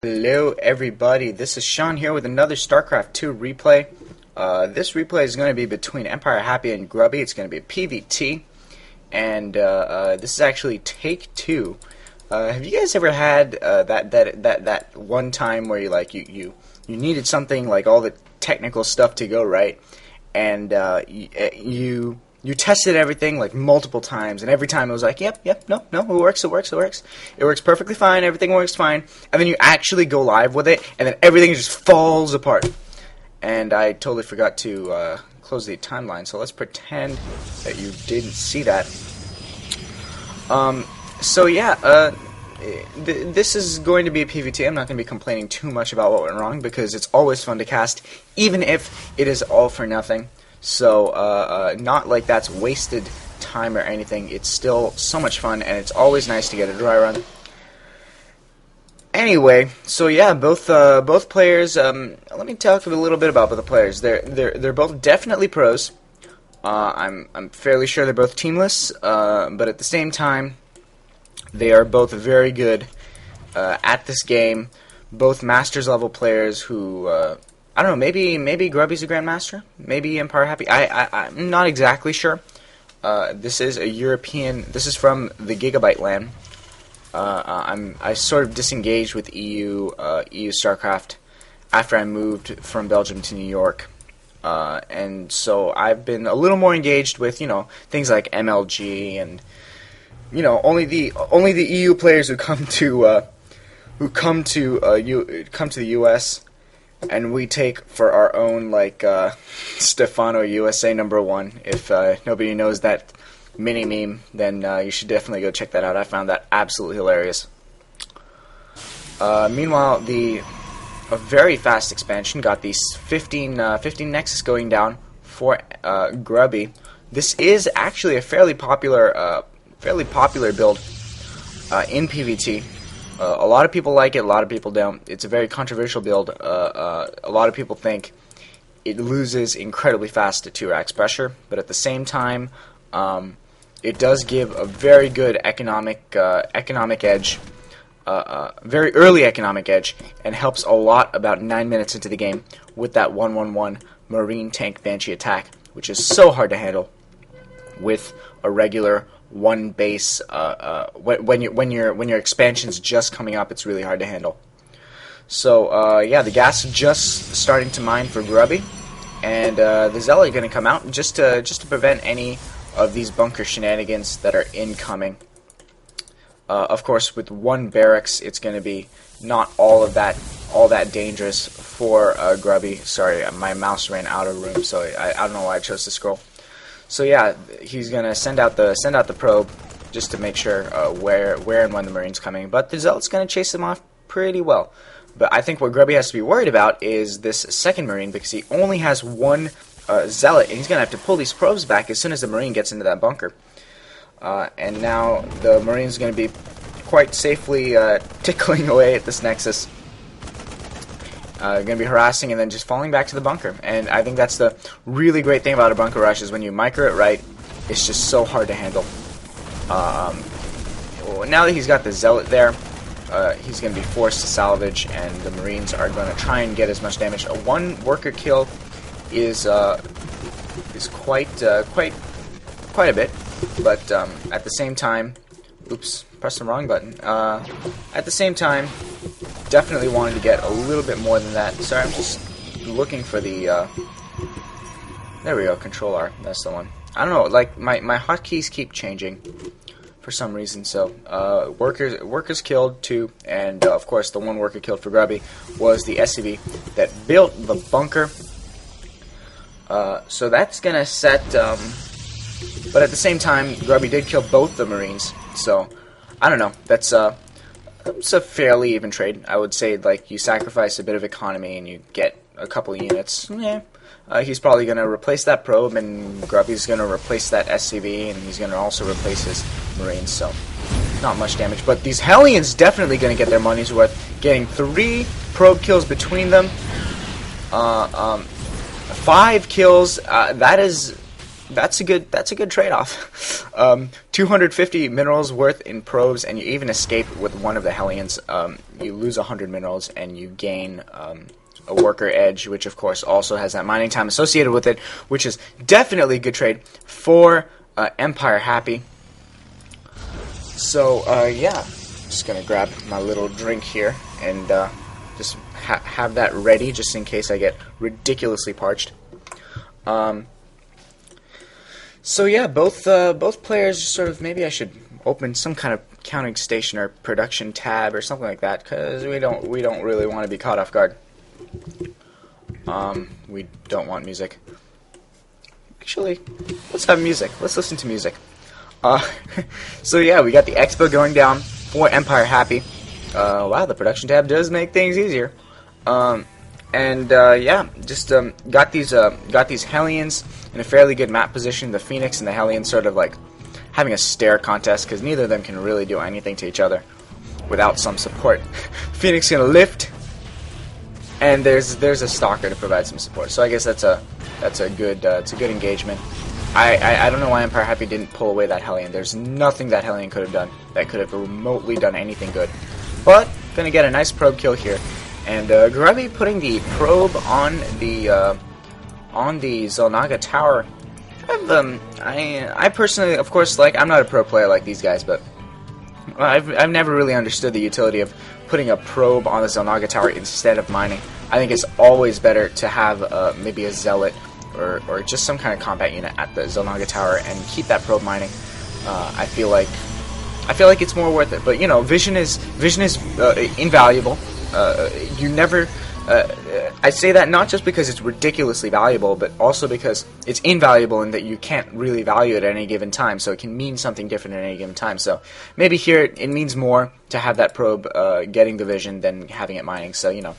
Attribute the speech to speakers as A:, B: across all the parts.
A: Hello everybody, this is Sean here with another StarCraft 2 replay. This replay is going to be between EmpireHappy and Grubby. It's going to be a PvT, and this is actually take 2. Have you guys ever had that one time where you needed something, like all the technical stuff to go right, and you tested everything like multiple times, and every time it was like, yep, no, it works. It works perfectly fine, everything works fine, and then you actually go live with it, and then everything just falls apart. And I totally forgot to close the timeline, so let's pretend that you didn't see that. So yeah, this is going to be a PvT. I'm not going to be complaining too much about what went wrong, because it's always fun to cast, even if it is all for nothing. So, not like that's wasted time or anything. It's still so much fun, and it's always nice to get a dry run. Anyway, so yeah, both players. Let me talk a little bit about the players. They're both definitely pros. I'm fairly sure they're both teamless, but at the same time, they are both very good at this game. Both masters level players who. I don't know, maybe Grubby's a Grandmaster? Maybe EmpireHappy? I'm not exactly sure. This is a European... This is from the Gigabyte LAN. I sort of disengaged with EU StarCraft after I moved from Belgium to New York. And so I've been a little more engaged with, things like MLG and, only the EU players who come to the US. And we take for our own, like, Stefano USA #1. If nobody knows that mini meme, then you should definitely go check that out. I found that absolutely hilarious. Meanwhile, a very fast expansion got these 15 Nexus going down for Grubby. This is actually a fairly popular build in PvT. A lot of people like it, a lot of people don't. It's a very controversial build. A lot of people think it loses incredibly fast to 2-rax pressure, but at the same time, it does give a very good economic edge, very early economic edge, and helps a lot about 9 minutes into the game with that 1-1-1 Marine Tank Banshee attack, which is so hard to handle with a regular one base. When your expansion's just coming up, it's really hard to handle. So yeah, the gas is just starting to mine for Grubby, and the Zealot are going to come out just to prevent any of these bunker shenanigans that are incoming. Of course, with one barracks, it's going to be not all that dangerous for Grubby. Sorry, my mouse ran out of room, so I don't know why I chose to scroll. So yeah, he's gonna send out the probe just to make sure where and when the Marine's coming. But the Zealot's gonna chase them off pretty well. But I think what Grubby has to be worried about is this second Marine, because he only has one Zealot, and he's gonna have to pull these probes back as soon as the Marine gets into that bunker. And now the Marine's gonna be quite safely tickling away at this Nexus. Going to be harassing and then just falling back to the bunker. And I think that's the really great thing about a bunker rush, is when you micro it right, it's just so hard to handle. Now that he's got the Zealot there, he's going to be forced to salvage, and the Marines are going to try and get as much damage. One worker kill is quite a bit, but at the same time, oops, pressed the wrong button. At the same time, definitely wanted to get a little bit more than that. Sorry, I'm just looking for the, there we go, Control R, that's the one. I don't know, like, my hotkeys keep changing for some reason, so, workers killed, 2, and, of course, the one worker killed for Grubby was the SCV that built the bunker. So that's gonna set, but at the same time, Grubby did kill both the Marines, so, I don't know, it's a fairly even trade. I would say, like, you sacrifice a bit of economy and you get a couple of units. Yeah. He's probably going to replace that probe, and Grubby's going to replace that SCV, and he's going to also replace his Marines, so not much damage. But these Hellions definitely going to get their money's worth, getting 3 probe kills between them. 5 kills, that is that's a good trade-off. 250 minerals worth in probes, and you even escape with one of the Hellions. You lose 100 minerals, and you gain a worker edge, which of course also has that mining time associated with it, which is definitely a good trade for EmpireHappy. So yeah, just gonna grab my little drink here and just have that ready just in case I get ridiculously parched. So yeah, both players sort of, maybe I should open some kind of counting station or production tab or something like that, because we don't really want to be caught off guard. We don't want music. Actually, let's have music. Let's listen to music. So yeah, we got the expo going down for EmpireHappy. Wow, the production tab does make things easier. Yeah, just got these Hellions in a fairly good map position. The Phoenix and the Hellion sort of like having a stare contest because neither of them can really do anything to each other without some support. Phoenix gonna lift, and there's a Stalker to provide some support. So I guess that's a good engagement. I don't know why EmpireHappy didn't pull away that Hellion. There's nothing that Hellion could have done that could have remotely done anything good. But gonna get a nice probe kill here. And Grubby putting the probe on the Xel'Naga tower. I personally, of course, like, I'm not a pro player like these guys, but I've never really understood the utility of putting a probe on the Xel'Naga tower instead of mining. I think it's always better to have maybe a zealot or just some kind of combat unit at the Xel'Naga tower and keep that probe mining. I feel like it's more worth it. But you know, vision is invaluable. You never. I say that not just because it's ridiculously valuable, but also because it's invaluable in that you can't really value it at any given time. So it can mean something different at any given time. So maybe here it means more to have that probe getting the vision than having it mining. So you know.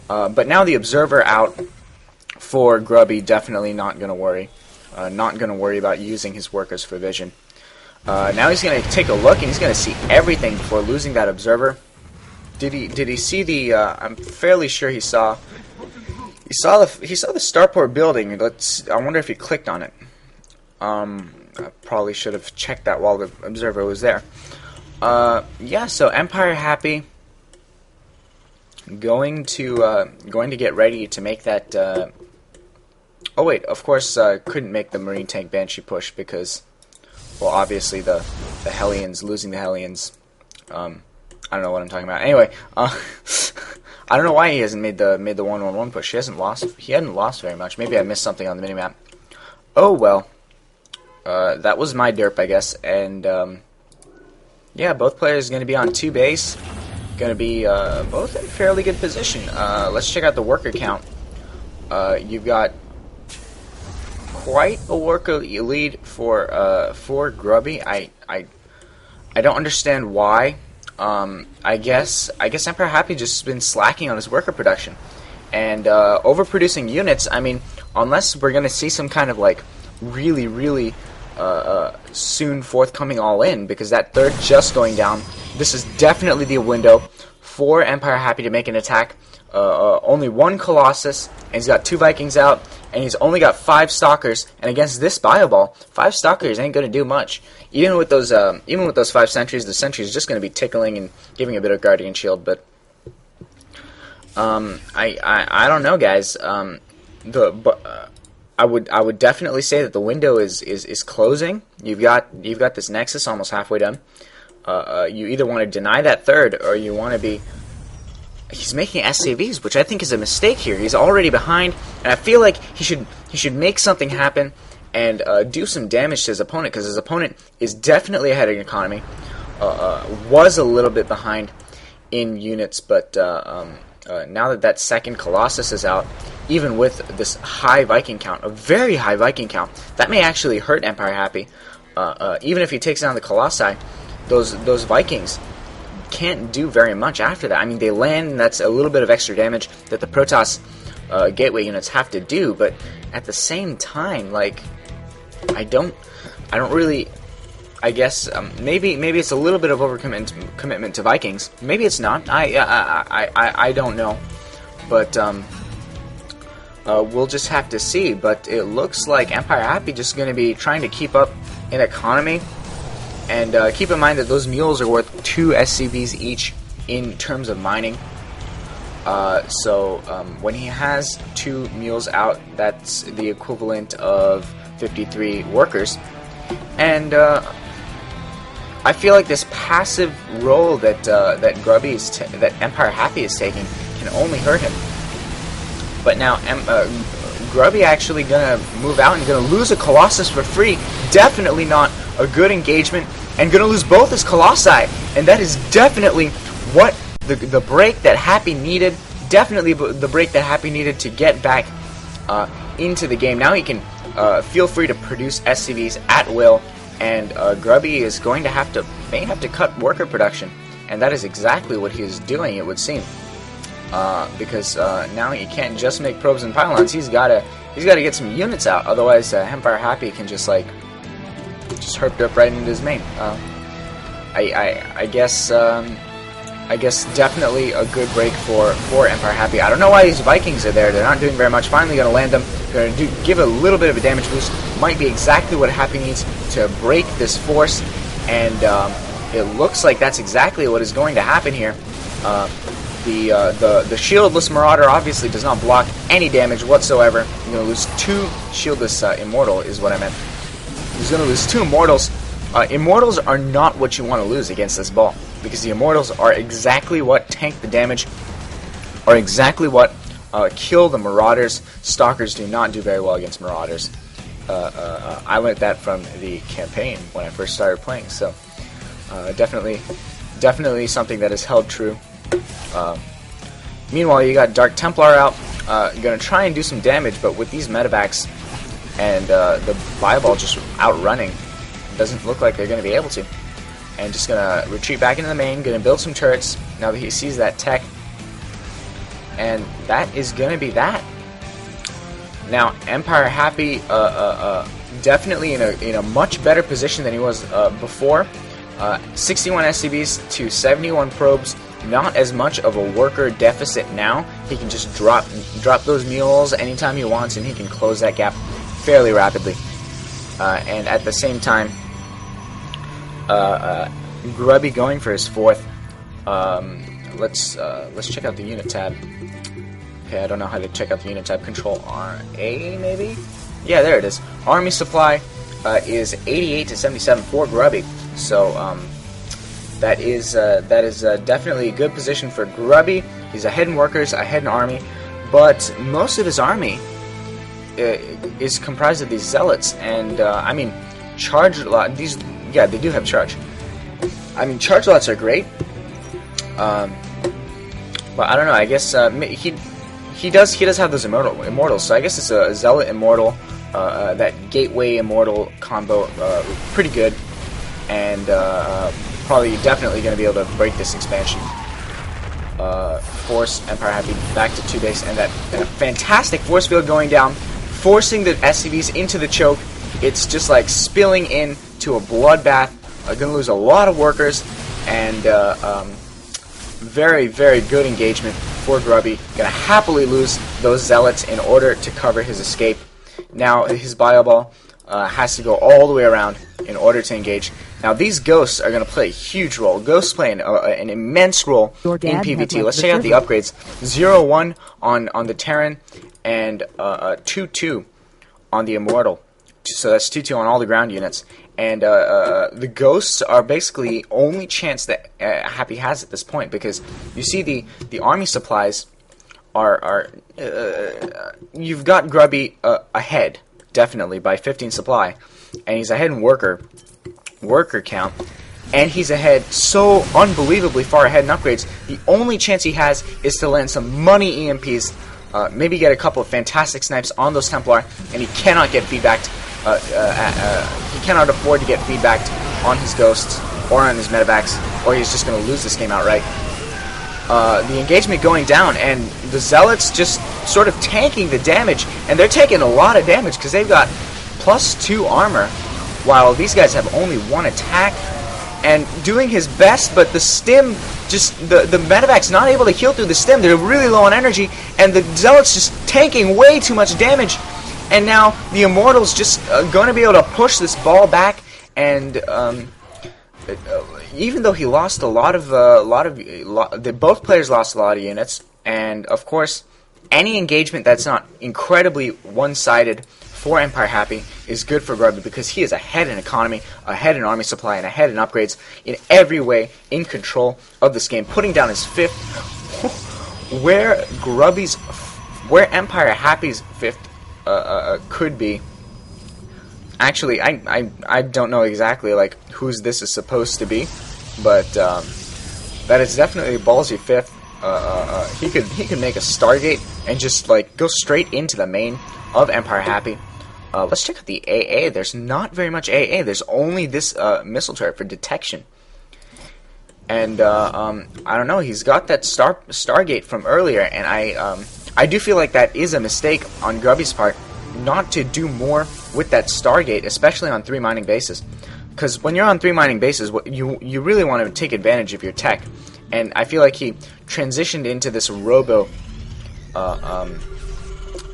A: But now the observer out for Grubby, definitely not going to worry. Not going to worry about using his workers for vision. Now he's going to take a look and he's going to see everything before losing that observer. Did he see the? I'm fairly sure he saw the starport building. I wonder if he clicked on it. I probably should have checked that while the observer was there. Yeah. So EmpireHappy going to get ready to make that. Oh wait, of course couldn't make the Marine Tank Banshee push because, well, obviously the Hellions, losing the Hellions. I don't know what I'm talking about. Anyway, I don't know why he hasn't made the 1-1-1 push. He hadn't lost very much. Maybe I missed something on the minimap. Oh well, that was my derp, I guess. And yeah, both players going to be on 2 base. Going to be both in fairly good position. Let's check out the worker count. You've got quite a worker lead for Grubby. I don't understand why. I guess EmpireHappy just been slacking on his worker production and overproducing units. I mean, unless we're gonna see some kind of like really soon forthcoming all-in, because that third just going down. This is definitely the window for EmpireHappy to make an attack. Only 1 Colossus, and he's got 2 Vikings out, and he's only got 5 Stalkers. And against this Bioball, 5 Stalkers ain't gonna do much. Even with those 5 sentries, the sentry is just gonna be tickling and giving a bit of Guardian Shield. But I don't know, guys. I would definitely say that the window is closing. You've got this Nexus almost halfway done. You either want to deny that third, or you want to be. He's making SCVs, which I think is a mistake here. He's already behind, and I feel like he should make something happen and do some damage to his opponent, because his opponent is definitely ahead in economy. Was a little bit behind in units, but now that second Colossus is out, even with this high Viking count, a very high Viking count, that may actually hurt EmpireHappy. Even if he takes down the Colossi, those Vikings can't do very much after that. I mean, they land, and that's a little bit of extra damage that the Protoss gateway units have to do, but at the same time, like, I don't really. I guess maybe it's a little bit of commitment to Vikings. Maybe it's not. I don't know, but we'll just have to see. But it looks like EmpireHappy just going to be trying to keep up in economy. And keep in mind that those mules are worth 2 SCVs each in terms of mining. So when he has 2 mules out, that's the equivalent of 53 workers. And I feel like this passive role that that EmpireHappy is taking can only hurt him. But now Grubby actually gonna move out and gonna lose a Colossus for free. Definitely not a good engagement, and gonna lose both his Colossi. And that is definitely what the break that Happy needed. Definitely the break that Happy needed to get back into the game. Now he can feel free to produce SCVs at will, and Grubby is going to may have to cut worker production, and that is exactly what he is doing, it would seem. Because now he can't just make probes and pylons. He's gotta get some units out. Otherwise, EmpireHappy can just herp derp right into his main. I guess definitely a good break for EmpireHappy. I don't know why these Vikings are there. They're not doing very much. Finally going to land them. Going to give a little bit of a damage boost. Might be exactly what Happy needs to break this force. And it looks like that's exactly what is going to happen here. The shieldless Marauder obviously does not block any damage whatsoever. You're going to lose 2 shieldless Immortal is what I meant. He's going to lose 2 Immortals. Immortals are not what you want to lose against this ball, because the Immortals are exactly what tank the damage, are exactly what kill the Marauders. Stalkers do not do very well against Marauders. I learned that from the campaign when I first started playing, so definitely something that is held true. Meanwhile, you got Dark Templar out, going to try and do some damage, but with these medevacs and the Fireball just outrunning, doesn't look like they're going to be able to. And just going to retreat back into the main, going to build some turrets now that he sees that tech. And that is going to be that. Now, EmpireHappy definitely in a much better position than he was before. 61 SCVs to 71 probes. Not as much of a worker deficit now. He can just drop those mules anytime he wants, and he can close that gap fairly rapidly. And at the same time, Grubby going for his 4th. Let's check out the unit tab. Okay, I don't know how to check out the unit tab. Control R A maybe? Yeah, there it is. Army supply is 88 to 77 for Grubby. So that is definitely a good position for Grubby. He's ahead in workers, ahead in army, but most of his army is comprised of these zealots, and I mean, charge lot. Yeah, they do have charge. I mean, charge lots are great, but I don't know. I guess he does have those immortals. So I guess it's a zealot immortal, that gateway immortal combo, pretty good, and probably definitely going to be able to break this expansion. Force EmpireHappy back to 2 base, and that fantastic force field going down, forcing the SCVs into the choke. It's just like spilling into a bloodbath. Going to lose a lot of workers, and very, very good engagement for Grubby. Going to happily lose those zealots in order to cover his escape. Now his bio ball has to go all the way around in order to engage. Now these ghosts are going to play a huge role. Ghosts play an immense role in PvT. Let's check out the upgrades. 0-1 on the Terran, and 2-2 on the Immortal. So that's 2-2 on all the ground units. And the ghosts are basically the only chance that Happy has at this point, because you see the army supplies are you've got Grubby ahead, definitely, by 15 supply, and he's ahead in worker count, and he's ahead so unbelievably far ahead in upgrades. The only chance he has is to land some money EMPs, maybe get a couple of fantastic snipes on those Templar, and he cannot get feedbacked. He cannot afford to get feedbacked on his ghosts or on his medevacs, or he's just going to lose this game outright. The engagement going down, and the Zealots just sort of tanking the damage, and they're taking a lot of damage because they've got +2 armor, while these guys have only 1 attack. and doing his best, but the stim, just the medevac's not able to heal through the stim. They're really low on energy, and the Zealot's just tanking way too much damage. And now the Immortal's just going to be able to push this ball back, and even though he lost both players lost a lot of units, and of course, any engagement that's not incredibly one-sided for EmpireHappy is good for Grubby, because he is ahead in economy, ahead in army supply, and ahead in upgrades, in every way in control of this game, putting down his 5th, where EmpireHappy's 5th could be. Actually, I don't know exactly like whose this is supposed to be, but that is definitely a ballsy 5th. He could make a Stargate and just like go straight into the main of EmpireHappy. Let's check out the AA. There's not very much AA. There's only this missile turret for detection. And I don't know. He's got that Stargate from earlier, and I do feel like that is a mistake on Grubby's part not to do more with that Stargate, especially on 3 mining bases. Because when you're on 3 mining bases, you really want to take advantage of your tech. And I feel like he transitioned into this Robo.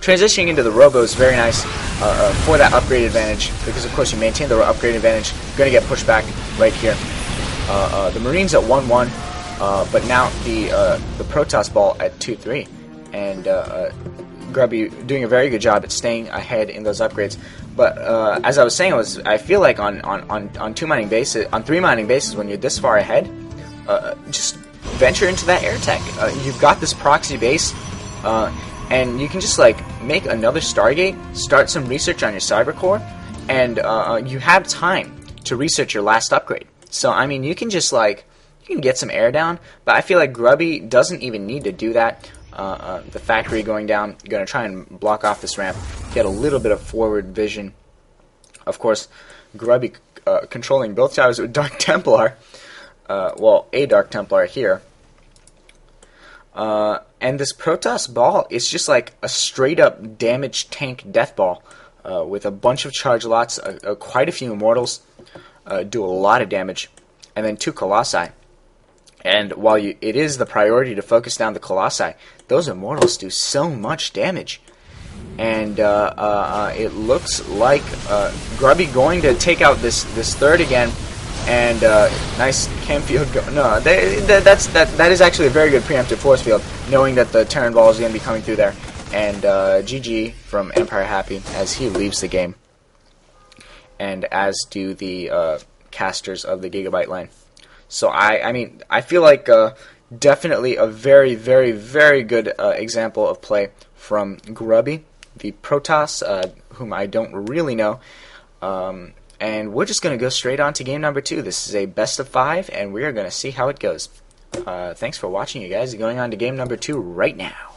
A: Transitioning into the Robo is very nice for that upgrade advantage, because of course you maintain the upgrade advantage. You're going to get pushed back right here. The Marines at 1-1, but now the Protoss ball at 2-3, and Grubby doing a very good job at staying ahead in those upgrades. But as I was saying, I feel like on 3 mining bases, when you're this far ahead, just venture into that air tech. You've got this proxy base, and you can just like make another Stargate, start some research on your cyber core, and you have time to research your last upgrade. So I mean, you can just like get some air down, but I feel like Grubby doesn't even need to do that. The factory going down, going to try and block off this ramp, get a little bit of forward vision. Of course, Grubby controlling both towers with Dark Templar. Well, a Dark Templar here. And this Protoss ball is just like a straight up damage tank death ball, with a bunch of charge lots, quite a few Immortals, do a lot of damage, and then 2 Colossi. And while it is the priority to focus down the Colossi, those Immortals do so much damage. And it looks like Grubby going to take out this 3rd again. And nice chem field. No, that is actually a very good preemptive force field, knowing that the Terran ball is going to be coming through there. And GG from EmpireHappy as he leaves the game, and as do the casters of the Gigabyte line. So I mean, I feel like definitely a very, very, very good example of play from Grubby, the Protoss, whom I don't really know. And we're just going to go straight on to game number 2. This is a best of 5, and we are going to see how it goes. Thanks for watching, you guys. Going on to game number 2 right now.